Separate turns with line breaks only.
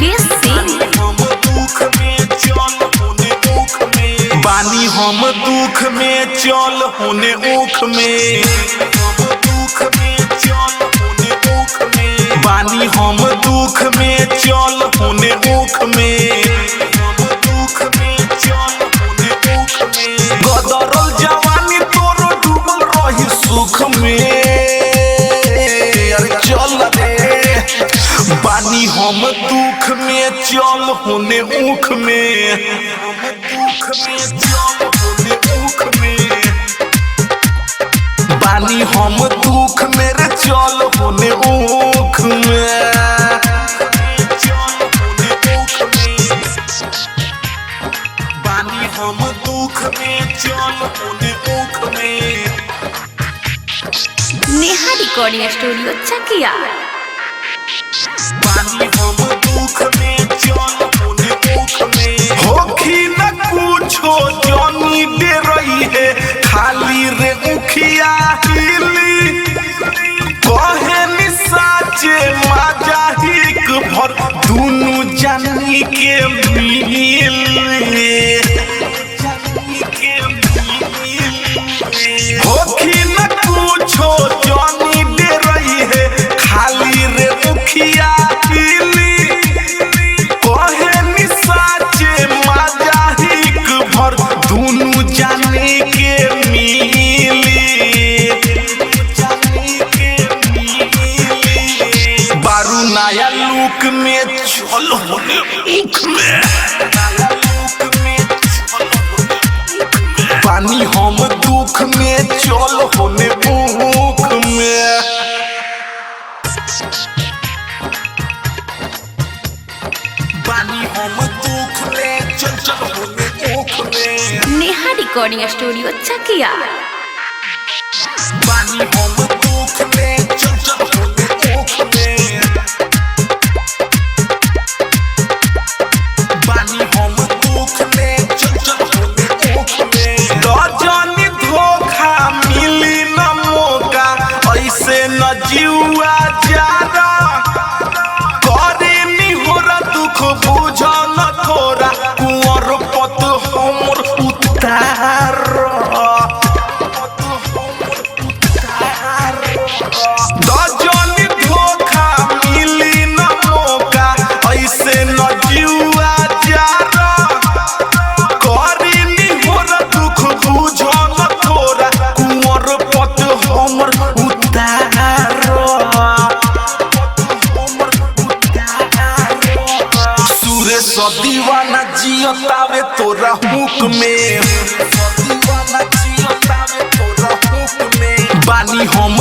मुकेश सिंह।
बानी हम दुख में चल होने ऊख में, बानी हम दुख में चल होने ऊख में, गदरल जवानी तोरो डूबल रही सुख में। अरे चल रे, बानी हम दुख में चल होने ऊख में, बानी हम दुख मेरे चल होने ऊख में, बानी हम दुख में चल होने ऊख में।
नेहा रिकॉर्डिंग स्टूडियो चकिया।
बानी हम दुख में चल होने ऊख में, होखी न कुछो जानी दे रही है, खाली रे उखिया हिली कहे नि साचे मजा हिक भर दुनु जानी के मिले, होखी न कुछो जानी दे रही है, खाली रे उखिया हिली कहे नि साचे मजा हिक भर दुनु जाने के मिली, बारू नया लुक में चल होने ऊख में, बानी हम दुख में चल होने ऊख में, बानी हम दुख में चल होने ऊख में।
नेहा रिकॉर्डिंग स्टूडियो चकिया।
बानी हम दुख में चल होने ऊख में, बानी हम दुख में चल होने ऊख में। रजनी धोखा मिली न मौका, ऐसे न जीवा जारा करे नि होरा दुख बुझ न थोरा, कुंवर पत हमर उतार, रजनी धोखा मिली न मौका, ऐसे न जीवा जारा करे नि होरा दुख बुझ न थोरा, कुंवर पत हमर उतार, सुरेश दीवाना जियतावे तोरा हुक में, बानी हम